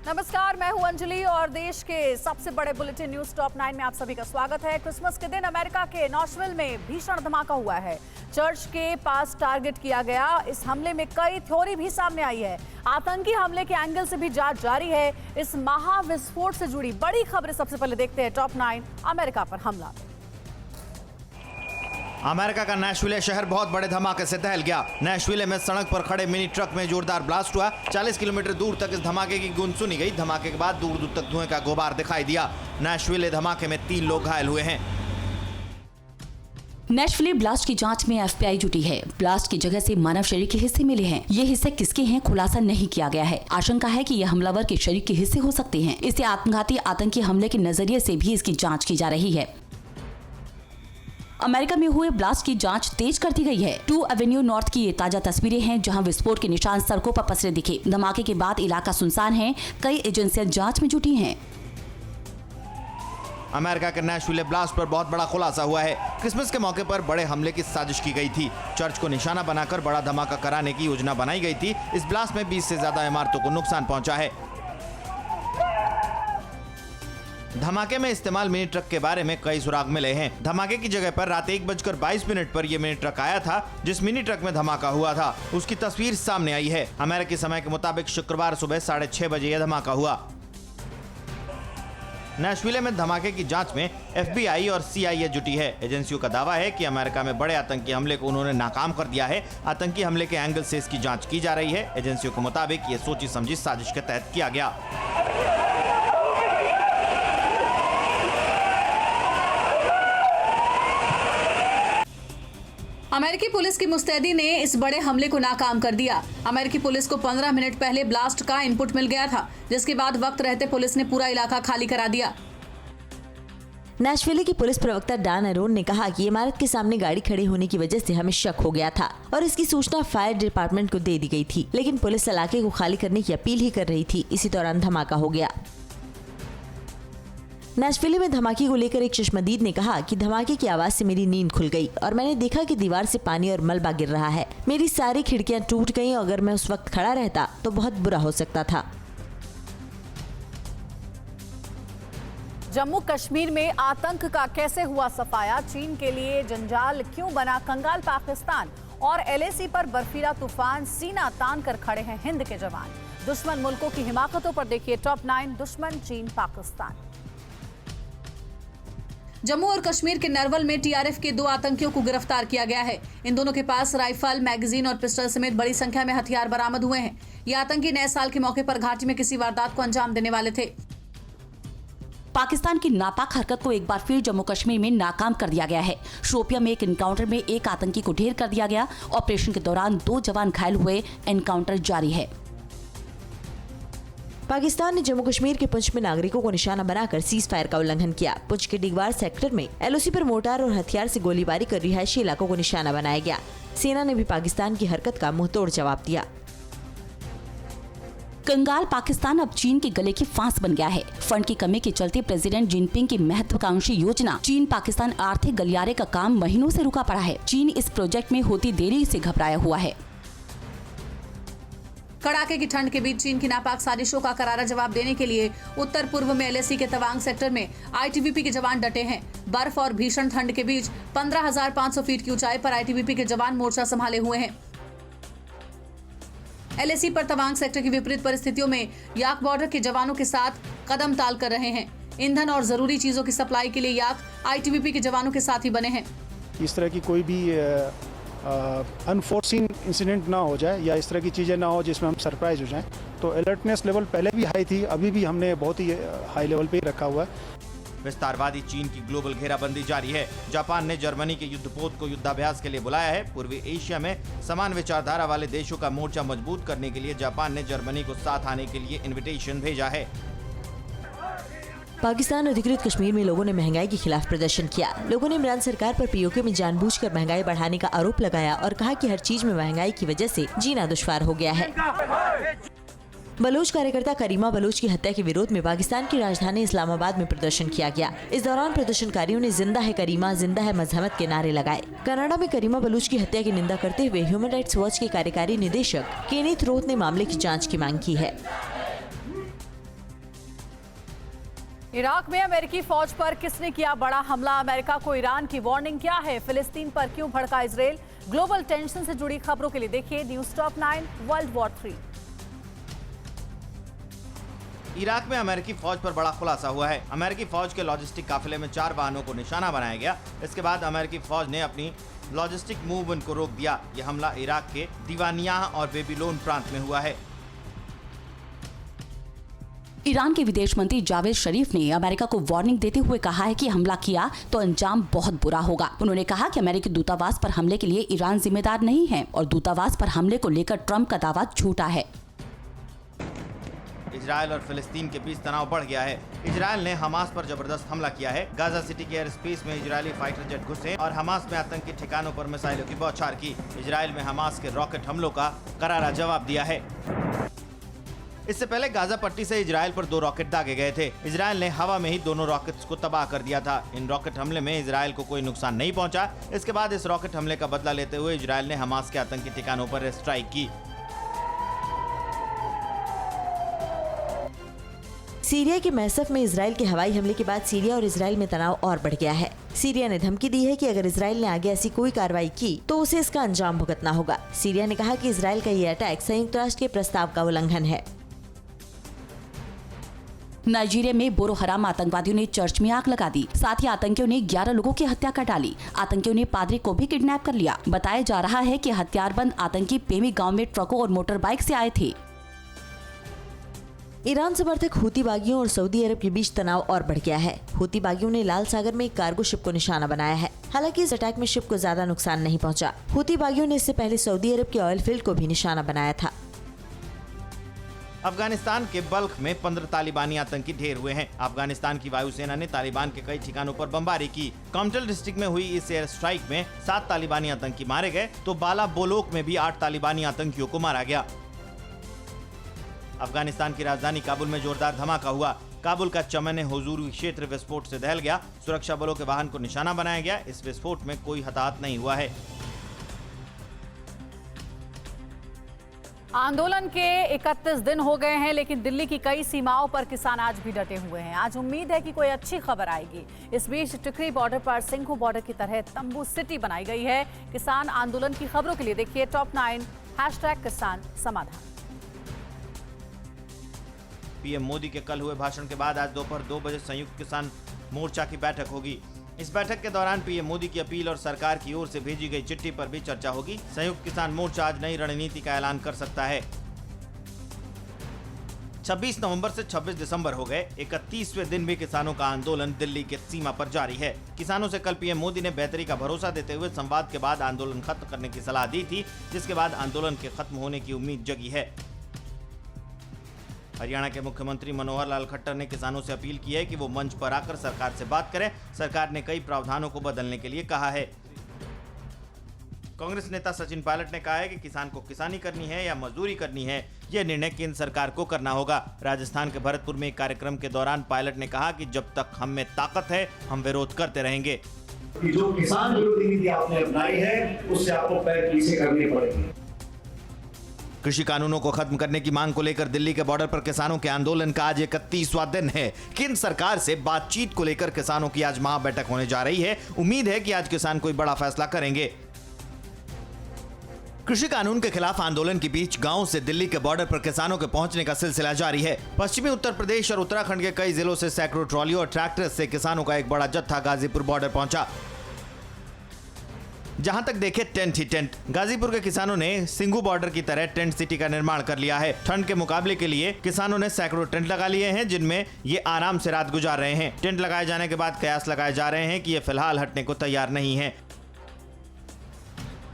नमस्कार, मैं हूं अंजलि और देश के सबसे बड़े बुलेटिन न्यूज टॉप 9 में आप सभी का स्वागत है। क्रिसमस के दिन अमेरिका के नॉशविल में भीषण धमाका हुआ है। चर्च के पास टारगेट किया गया। इस हमले में कई थ्योरी भी सामने आई है। आतंकी हमले के एंगल से भी जांच जारी है। इस महाविस्फोट से जुड़ी बड़ी खबरें सबसे पहले देखते हैं। टॉप 9 अमेरिका पर हमला। अमेरिका का नैशविले शहर बहुत बड़े धमाके से दहल गया। नैशविले में सड़क पर खड़े मिनी ट्रक में जोरदार ब्लास्ट हुआ। 40 किलोमीटर दूर तक इस धमाके की गूंज सुनी गई। धमाके के बाद दूर दूर तक धुएं का गुबार दिखाई दिया। नैशविले धमाके में 3 लोग घायल हुए हैं। नैशविले ब्लास्ट की जांच में FBI जुटी है। ब्लास्ट की जगह से मानव शरीर के हिस्से मिले हैं। ये हिस्से किसके हैं खुलासा नहीं किया गया है। आशंका है कि ये हमलावर के शरीर के हिस्से हो सकते हैं। इसे आत्मघाती आतंकी हमले के नजरिए से भी इसकी जांच की जा रही है। अमेरिका में हुए ब्लास्ट की जांच तेज कर दी गई है। 2 एवेन्यू नॉर्थ की ये ताजा तस्वीरें हैं, जहां विस्फोट के निशान सड़कों पर पसरे दिखे। धमाके के बाद इलाका सुनसान है। कई एजेंसियां जांच में जुटी हैं। अमेरिका के नैशविले ब्लास्ट पर बहुत बड़ा खुलासा हुआ है। क्रिसमस के मौके पर बड़े हमले की साजिश की गई थी। चर्च को निशाना बनाकर बड़ा धमाका कराने की योजना बनाई गई थी। इस ब्लास्ट में 20 से ज्यादा इमारतों को नुकसान पहुंचा है। धमाके में इस्तेमाल मिनी ट्रक के बारे में कई सुराग मिले हैं। धमाके की जगह पर रात 1:22 पर यह मिनी ट्रक आया था। जिस मिनी ट्रक में धमाका हुआ था उसकी तस्वीर सामने आई है। अमेरिकी समय के मुताबिक शुक्रवार सुबह 6:30 बजे यह धमाका हुआ। नैशविले में धमाके की जांच में FBI और CIA जुटी है। एजेंसियों का दावा है कि अमेरिका में बड़े आतंकी हमले को उन्होंने नाकाम कर दिया है। आतंकी हमले के एंगल से इसकी जांच की जा रही है। एजेंसियों के मुताबिक ये सोची समझी साजिश के तहत किया गया। अमेरिकी पुलिस की मुस्तैदी ने इस बड़े हमले को नाकाम कर दिया। अमेरिकी पुलिस को 15 मिनट पहले ब्लास्ट का इनपुट मिल गया था, जिसके बाद वक्त रहते पुलिस ने पूरा इलाका खाली करा दिया। नैशविले की पुलिस प्रवक्ता डैन एरोन ने कहा कि इमारत के सामने गाड़ी खड़ी होने की वजह से हमें शक हो गया था और इसकी सूचना फायर डिपार्टमेंट को दे दी गई थी, लेकिन पुलिस इलाके को खाली करने की अपील ही कर रही थी। इसी दौरान धमाका हो गया। नैशविले में धमाके को लेकर एक चश्मदीद ने कहा कि धमाके की आवाज से मेरी नींद खुल गई और मैंने देखा कि दीवार से पानी और मलबा गिर रहा है। मेरी सारी खिड़कियां टूट गईं और अगर मैं उस वक्त खड़ा रहता तो बहुत बुरा हो सकता था। जम्मू कश्मीर में आतंक का कैसे हुआ सफाया? चीन के लिए जंजाल क्यों बना कंगाल पाकिस्तान? और LAC पर बर्फीला तूफान, सीना तान कर खड़े हैं हिंद के जवान। दुश्मन मुल्कों की हिमाकतों पर देखिए टॉप 9 दुश्मन चीन पाकिस्तान। जम्मू और कश्मीर के नरवल में TRF के 2 आतंकियों को गिरफ्तार किया गया है। इन दोनों के पास राइफल, मैगजीन और पिस्टल समेत बड़ी संख्या में हथियार बरामद हुए हैं। ये आतंकी नए साल के मौके पर घाटी में किसी वारदात को अंजाम देने वाले थे। पाकिस्तान की नापाक हरकत को एक बार फिर जम्मू कश्मीर में नाकाम कर दिया गया है। शोपिया में एक एनकाउंटर में एक आतंकी को ढेर कर दिया गया। ऑपरेशन के दौरान 2 जवान घायल हुए। एनकाउंटर जारी है। पाकिस्तान ने जम्मू कश्मीर के पुंछ में नागरिकों को निशाना बनाकर सीज फायर का उल्लंघन किया। पुंछ के डिगवार सेक्टर में LOC पर मोर्टार और हथियार से गोलीबारी कर रिहायशी इलाकों को निशाना बनाया गया। सेना ने भी पाकिस्तान की हरकत का मुंहतोड़ जवाब दिया। कंगाल पाकिस्तान अब चीन के गले की फांस बन गया है। फंड की कमी के चलते प्रेसिडेंट जिनपिंग की महत्वाकांक्षी योजना चीन पाकिस्तान आर्थिक गलियारे का काम महीनों से रुका पड़ा है। चीन इस प्रोजेक्ट में होती देरी से घबराया हुआ है। कड़ाके की ठंड के बीच चीन की नापाक साजिशों का करारा जवाब देने के लिए उत्तर पूर्व में LAC के तवांग सेक्टर में ITBP के जवान डटे हैं। बर्फ और भीषण ठंड के बीच 15,500 फीट की ऊंचाई पर ITBP के जवान मोर्चा संभाले हुए हैं। LAC पर तवांग सेक्टर की विपरीत परिस्थितियों में याक बॉर्डर के जवानों के साथ कदम ताल कर रहे हैं। ईंधन और जरूरी चीजों की सप्लाई के लिए याक ITBP के जवानों के साथ ही बने हैं। इस तरह की कोई भी अनफोर्सिन इंसिडेंट ना हो जाए या इस तरह की चीज़ें ना हो जिसमें हम सरप्राइज हो जाएं, तो अलर्टनेस लेवल पहले भी हाई थी, अभी भी हमने बहुत ही हाई लेवल पे ही रखा हुआ है। विस्तारवादी चीन की ग्लोबल घेराबंदी जारी है। जापान ने जर्मनी के युद्धपोत को युद्धाभ्यास के लिए बुलाया है। पूर्वी एशिया में समान विचारधारा वाले देशों का मोर्चा मजबूत करने के लिए जापान ने जर्मनी को साथ आने के लिए इन्विटेशन भेजा है। पाकिस्तान अधिकृत कश्मीर में लोगों ने महंगाई के खिलाफ प्रदर्शन किया। लोगों ने इमरान सरकार पर POK में जानबूझकर महंगाई बढ़ाने का आरोप लगाया और कहा कि हर चीज में महंगाई की वजह से जीना दुश्वार हो गया है। बलोच कार्यकर्ता करीमा बलोच की हत्या के विरोध में पाकिस्तान की राजधानी इस्लामाबाद में प्रदर्शन किया गया। इस दौरान प्रदर्शनकारियों ने जिंदा है करीमा, जिंदा है मजहमत के नारे लगाए। कनाडा में करीमा बलोच की हत्या की निंदा करते हुए ह्यूमन राइट्स वॉच के कार्यकारी निदेशक केनिथ रोथ ने मामले की जाँच की मांग की है। इराक में अमेरिकी फौज पर किसने किया बड़ा हमला? अमेरिका को ईरान की वार्निंग क्या है? फिलिस्तीन पर क्यों भड़का इजराइल? ग्लोबल टेंशन से जुड़ी खबरों के लिए देखिए news top 9 world war 3। Iraq में अमेरिकी फौज पर बड़ा खुलासा हुआ है। अमेरिकी फौज के लॉजिस्टिक काफिले में 4 वाहनों को निशाना बनाया गया। इसके बाद अमेरिकी फौज ने अपनी लॉजिस्टिक मूवमेंट को रोक दिया। यह हमला इराक के दीवानियाह और बेबीलोन प्रांत में हुआ है। ईरान के विदेश मंत्री जावेद शरीफ ने अमेरिका को वार्निंग देते हुए कहा है कि हमला किया तो अंजाम बहुत बुरा होगा। उन्होंने कहा कि अमेरिकी दूतावास पर हमले के लिए ईरान जिम्मेदार नहीं है और दूतावास पर हमले को लेकर ट्रंप का दावा झूठा है। इजराइल और फिलिस्तीन के बीच तनाव बढ़ गया है। इजराइल ने हमास पर जबरदस्त हमला किया है। गाजा सिटी के एयर स्पेस में इजरायली फाइटर जेट घुसे और हमास में आतंकी ठिकानों पर मिसाइलों की बौछार की। इजराइल में हमास के रॉकेट हमलों का करारा जवाब दिया है। इससे पहले गाजा पट्टी से इजराइल पर 2 रॉकेट दागे गए थे। इजराइल ने हवा में ही दोनों रॉकेट्स को तबाह कर दिया था। इन रॉकेट हमले में इजराइल को कोई नुकसान नहीं पहुंचा। इसके बाद इस रॉकेट हमले का बदला लेते हुए इजराइल ने हमास के आतंकी ठिकानों पर स्ट्राइक की। सीरिया के मैसफ में इजराइल के हवाई हमले के बाद सीरिया और इजराइल में तनाव और बढ़ गया है। सीरिया ने धमकी दी है कि अगर इजराइल ने आगे ऐसी कोई कार्रवाई की तो उसे इसका अंजाम भुगतना होगा। सीरिया ने कहा कि इजराइल का ये अटैक संयुक्त राष्ट्र के प्रस्ताव का उल्लंघन है। नाइजीरिया में बोरो हराम आतंकवादियों ने चर्च में आग लगा दी। साथ ही आतंकियों ने 11 लोगों की हत्या कर डाली। आतंकियों ने पादरी को भी किडनैप कर लिया। बताया जा रहा है कि हथियारबंद आतंकी पेमी गांव में ट्रकों और मोटर बाइक से आए थे। ईरान समर्थक हूती बागियों और सऊदी अरब के बीच तनाव और बढ़ गया है। हूती बागियों ने लाल सागर में एक कार्गो शिप को निशाना बनाया है। हालांकि इस अटैक में शिप को ज्यादा नुकसान नहीं पहुंचा। हूती बागियों ने इससे पहले सऊदी अरब के ऑयल फील्ड को भी निशाना बनाया था। अफगानिस्तान के बल्ख में 15 तालिबानी आतंकी ढेर हुए हैं। अफगानिस्तान की वायुसेना ने तालिबान के कई ठिकानों पर बमबारी की। कॉम्टल डिस्ट्रिक्ट में हुई इस एयर स्ट्राइक में 7 तालिबानी आतंकी मारे गए तो बाला बोलोक में भी 8 तालिबानी आतंकियों को मारा गया। अफगानिस्तान की राजधानी काबुल में जोरदार धमाका हुआ। काबुल का चमन हुजूरी क्षेत्र विस्फोट से दहल गया। सुरक्षा बलों के वाहन को निशाना बनाया गया। इस विस्फोट में कोई हताहत नहीं हुआ है। आंदोलन के 31 दिन हो गए हैं, लेकिन दिल्ली की कई सीमाओं पर किसान आज भी डटे हुए हैं। आज उम्मीद है कि कोई अच्छी खबर आएगी। इस बीच टिकरी बॉर्डर पर सिंघू बॉर्डर की तरह तंबू सिटी बनाई गई है। किसान आंदोलन की खबरों के लिए देखिए टॉप 9 #किसान समाधान। पीएम मोदी के कल हुए भाषण के बाद आज दोपहर 2 बजे संयुक्त किसान मोर्चा की बैठक होगी। इस बैठक के दौरान पीएम मोदी की अपील और सरकार की ओर से भेजी गई चिट्ठी पर भी चर्चा होगी। संयुक्त किसान मोर्चा आज नई रणनीति का ऐलान कर सकता है। 26 नवंबर से 26 दिसंबर हो गए। 31वें दिन भी किसानों का आंदोलन दिल्ली के सीमा पर जारी है। किसानों से कल पीएम मोदी ने बेहतरी का भरोसा देते हुए संवाद के बाद आंदोलन खत्म करने की सलाह दी थी, जिसके बाद आंदोलन के खत्म होने की उम्मीद जगी है। हरियाणा के मुख्यमंत्री मनोहर लाल खट्टर ने किसानों से अपील की है कि वो मंच पर आकर सरकार से बात करें। सरकार ने कई प्रावधानों को बदलने के लिए कहा है। कांग्रेस नेता सचिन पायलट ने कहा है कि किसान को किसानी करनी है या मजदूरी करनी है, यह निर्णय केंद्र सरकार को करना होगा। राजस्थान के भरतपुर में एक कार्यक्रम के दौरान पायलट ने कहा कि जब तक हम में ताकत है हम विरोध करते रहेंगे। जो किसान विरोधी नीति आपने अपनाई है उससे आपको पैर पीछे करनी पड़ेगी। कृषि कानूनों को खत्म करने की मांग को लेकर दिल्ली के बॉर्डर पर किसानों के आंदोलन का आज 31वां दिन है। केंद्र सरकार से बातचीत को लेकर किसानों की आज महा बैठक होने जा रही है। उम्मीद है कि आज किसान कोई बड़ा फैसला करेंगे। कृषि कानून के खिलाफ आंदोलन के बीच गांव से दिल्ली के बॉर्डर पर किसानों के पहुंचने का सिलसिला जारी है। पश्चिमी उत्तर प्रदेश और उत्तराखंड के कई जिलों से सैकड़ों ट्रॉली और ट्रैक्टर से किसानों का एक बड़ा जत्था गाजीपुर बॉर्डर पहुंचा। जहां तक देखे टेंट ही टेंट। गाजीपुर के किसानों ने सिंघू बॉर्डर की तरह टेंट सिटी का निर्माण कर लिया है। ठंड के मुकाबले के लिए किसानों ने सैकड़ों टेंट लगा लिए हैं, जिनमें ये आराम से रात गुजार रहे हैं। टेंट लगाए जाने के बाद कयास लगाए जा रहे हैं कि ये फिलहाल हटने को तैयार नहीं है।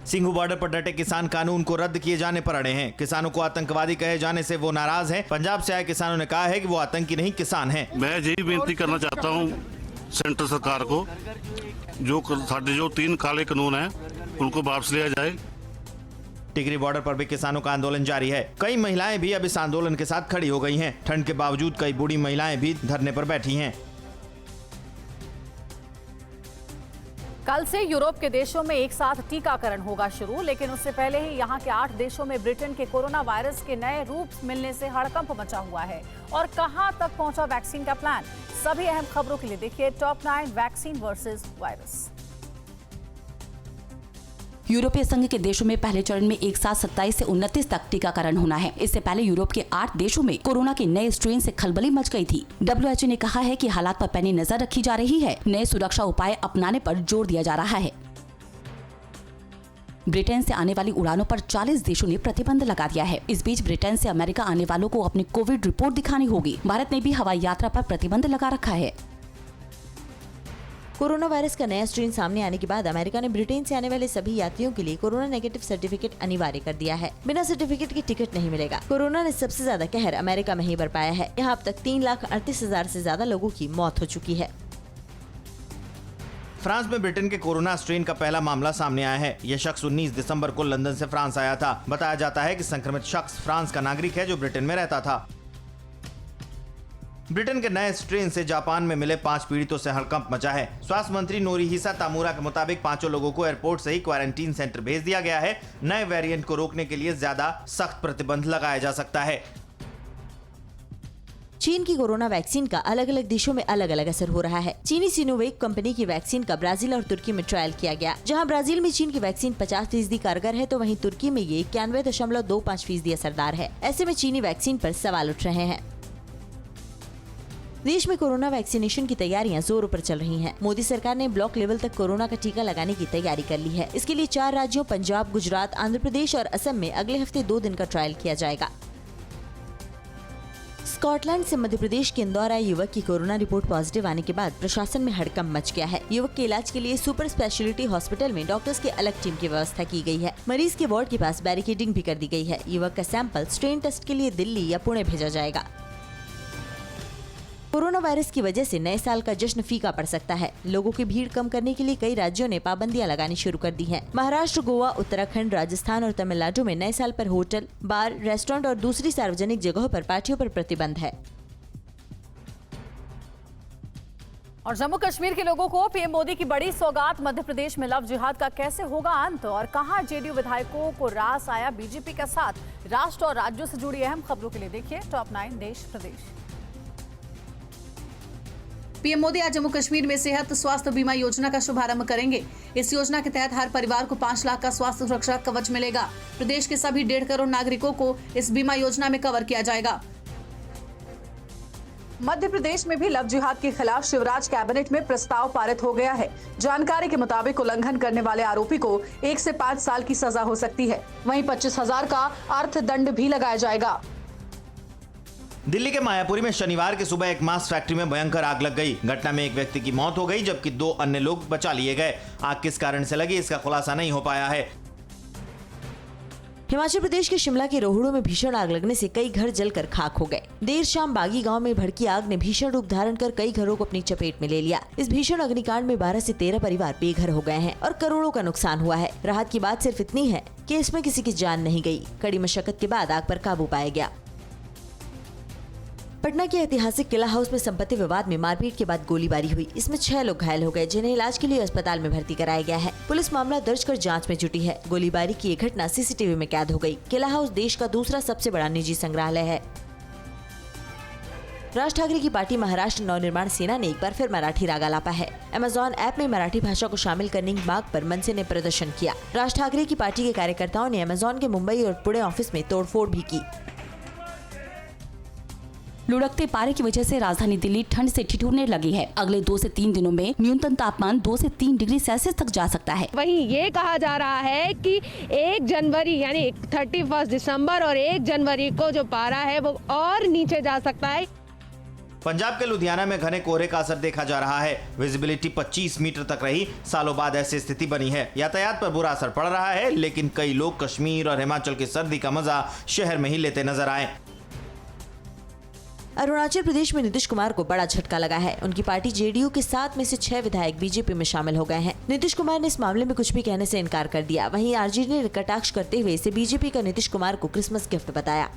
सिंघू बॉर्डर पर डटे किसान कानून को रद्द किए जाने पर अड़े हैं। किसानों को आतंकवादी कहे जाने से वो नाराज हैं। पंजाब से आए किसानों ने कहा है कि वो आतंकी नहीं किसान हैं। मैं यही बेनती करना चाहता हूँ सेंटर सरकार को, जो 3 काले कानून हैं उनको वापस लिया जाए। टिकरी बॉर्डर पर भी किसानों का आंदोलन जारी है। कई महिलाएं भी अब इस आंदोलन के साथ खड़ी हो गई हैं। ठंड के बावजूद कई बूढ़ी महिलाएं भी धरने पर बैठी हैं। कल से यूरोप के देशों में एक साथ टीकाकरण होगा शुरू, लेकिन उससे पहले ही यहां के 8 देशों में ब्रिटेन के कोरोना वायरस के नए रूप मिलने से हड़कंप मचा हुआ है। और कहां तक पहुंचा वैक्सीन का प्लान? सभी अहम खबरों के लिए देखिए टॉप 9 वैक्सीन वर्सेस वायरस। यूरोपीय संघ के देशों में पहले चरण में एक साथ 27 से 29 तक टीकाकरण होना है। इससे पहले यूरोप के 8 देशों में कोरोना के नए स्ट्रेन से खलबली मच गई थी। WHO ने कहा है कि हालात पर पैनी नजर रखी जा रही है। नए सुरक्षा उपाय अपनाने पर जोर दिया जा रहा है। ब्रिटेन से आने वाली उड़ानों पर 40 देशों ने प्रतिबंध लगा दिया है। इस बीच ब्रिटेन से अमेरिका आने वालों को अपनी कोविड रिपोर्ट दिखानी होगी। भारत ने भी हवाई यात्रा पर प्रतिबंध लगा रखा है। कोरोना वायरस का नया स्ट्रेन सामने आने के बाद अमेरिका ने ब्रिटेन से आने वाले सभी यात्रियों के लिए कोरोना नेगेटिव सर्टिफिकेट अनिवार्य कर दिया है। बिना सर्टिफिकेट के टिकट नहीं मिलेगा। कोरोना ने सबसे ज्यादा कहर अमेरिका में ही बरपाया है। यहाँ अब तक 3,38,000 से ज्यादा लोगों की मौत हो चुकी है। फ्रांस में ब्रिटेन के कोरोना स्ट्रेन का पहला मामला सामने आया है। यह शख्स 19 दिसंबर को लंदन से फ्रांस आया था। बताया जाता है कि संक्रमित शख्स फ्रांस का नागरिक है जो ब्रिटेन में रहता था। ब्रिटेन के नए स्ट्रेन से जापान में मिले 5 पीड़ितों से हड़कंप मचा है। स्वास्थ्य मंत्री नोरिहिसा तामुरा के मुताबिक 5 लोगों को एयरपोर्ट से ही क्वारंटीन सेंटर भेज दिया गया है। नए वेरिएंट को रोकने के लिए ज्यादा सख्त प्रतिबंध लगाया जा सकता है। चीन की कोरोना वैक्सीन का अलग अलग देशों में अलग अलग असर हो रहा है। चीनी सिनोवेक कंपनी की वैक्सीन का ब्राजील और तुर्की में ट्रायल किया गया। जहां ब्राजील में चीन की वैक्सीन 50% कारगर है, तो वहीं तुर्की में ये 91.25% असरदार है। ऐसे में चीनी वैक्सीन पर सवाल उठ रहे हैं। देश में कोरोना वैक्सीनेशन की तैयारियां जोरों पर चल रही हैं। मोदी सरकार ने ब्लॉक लेवल तक कोरोना का टीका लगाने की तैयारी कर ली है। इसके लिए 4 राज्यों पंजाब, गुजरात, आंध्र प्रदेश और असम में अगले हफ्ते 2 दिन का ट्रायल किया जाएगा। स्कॉटलैंड से मध्य प्रदेश के इंदौर आए युवक की कोरोना रिपोर्ट पॉजिटिव आने के बाद प्रशासन में हड़कंप मच गया है। युवक के इलाज के लिए सुपर स्पेशलिटी हॉस्पिटल में डॉक्टर्स की अलग टीम की व्यवस्था की गई है। मरीज के वार्ड के पास बैरिकेडिंग भी कर दी गई है। युवक का सैंपल स्ट्रेन टेस्ट के लिए दिल्ली या पुणे भेजा जाएगा। कोरोना वायरस की वजह से नए साल का जश्न फीका पड़ सकता है। लोगों की भीड़ कम करने के लिए कई राज्यों ने पाबंदियां लगानी शुरू कर दी हैं। महाराष्ट्र, गोवा, उत्तराखंड, राजस्थान और तमिलनाडु में नए साल पर होटल, बार, रेस्टोरेंट और दूसरी सार्वजनिक जगहों पर पार्टियों पर प्रतिबंध है। और जम्मू कश्मीर के लोगों को पीएम मोदी की बड़ी सौगात। मध्य प्रदेश में लव जिहाद का कैसे होगा अंत और कहां जेडीयू विधायकों को रास आया बीजेपी का साथ? राष्ट्र और राज्यों से जुड़ी अहम खबरों के लिए देखिए टॉप 9 देश प्रदेश। पीएम मोदी आज जम्मू कश्मीर में सेहत स्वास्थ्य बीमा योजना का शुभारंभ करेंगे। इस योजना के तहत हर परिवार को 5 लाख का स्वास्थ्य सुरक्षा कवच मिलेगा। प्रदेश के सभी 1.5 करोड़ नागरिकों को इस बीमा योजना में कवर किया जाएगा। मध्य प्रदेश में भी लव जिहाद के खिलाफ शिवराज कैबिनेट में प्रस्ताव पारित हो गया है। जानकारी के मुताबिक उल्लंघन करने वाले आरोपी को 1 से 5 साल की सजा हो सकती है। वहीं 25,000 का अर्थदंड भी लगाया जाएगा। दिल्ली के मायापुरी में शनिवार की सुबह एक मांस फैक्ट्री में भयंकर आग लग गई। घटना में एक व्यक्ति की मौत हो गई जबकि 2 अन्य लोग बचा लिए गए। आग किस कारण से लगी इसका खुलासा नहीं हो पाया है। हिमाचल प्रदेश के शिमला के रोहड़ू में भीषण आग लगने से कई घर जलकर खाक हो गए। देर शाम बागी गांव में भड़की आग ने भीषण रूप धारण कर कई घरों को अपनी चपेट में ले लिया। इस भीषण अग्निकांड में 12 से 13 परिवार बेघर हो गए हैं और करोड़ों का नुकसान हुआ है। राहत की बात सिर्फ इतनी है कि इसमें किसी की जान नहीं गई। कड़ी मशक्कत के बाद आग पर काबू पाया गया। पटना के ऐतिहासिक किला हाउस में संपत्ति विवाद में मारपीट के बाद गोलीबारी हुई। इसमें 6 लोग घायल हो गए जिन्हें इलाज के लिए अस्पताल में भर्ती कराया गया है। पुलिस मामला दर्ज कर जांच में जुटी है। गोलीबारी की ये घटना सीसीटीवी में कैद हो गई। किला हाउस देश का दूसरा सबसे बड़ा निजी संग्रहालय है। राज ठाकरे की पार्टी महाराष्ट्र नवनिर्माण सेना ने एक बार फिर मराठी राग आलापा है। अमेजॉन ऐप में मराठी भाषा को शामिल करने की मांग पर मनसे ने प्रदर्शन किया। राज ठाकरे की पार्टी के कार्यकर्ताओं ने अमेजॉन के मुंबई और पुणे ऑफिस में तोड़फोड़ भी की। लुढ़कते पारे की वजह से राजधानी दिल्ली ठंड से ठिठुरने लगी है। अगले 2 से 3 दिनों में न्यूनतम तापमान 2 से 3 डिग्री सेल्सियस तक जा सकता है। वहीं ये कहा जा रहा है कि 1 जनवरी यानी 31 दिसंबर और 1 जनवरी को जो पारा है वो और नीचे जा सकता है। पंजाब के लुधियाना में घने कोहरे का असर देखा जा रहा है। विजिबिलिटी 25 मीटर तक रही। सालों बाद ऐसी स्थिति बनी है। यातायात पर बुरा असर पड़ रहा है, लेकिन कई लोग कश्मीर और हिमाचल की सर्दी का मजा शहर में ही लेते नजर आए। अरुणाचल प्रदेश में नीतीश कुमार को बड़ा झटका लगा है। उनकी पार्टी जेडीयू के 7 में से 6 विधायक बीजेपी में शामिल हो गए हैं। नीतीश कुमार ने इस मामले में कुछ भी कहने से इनकार कर दिया। वहीं आरजेडी ने कटाक्ष करते हुए इसे बीजेपी का नीतीश कुमार को क्रिसमस गिफ्ट बताया।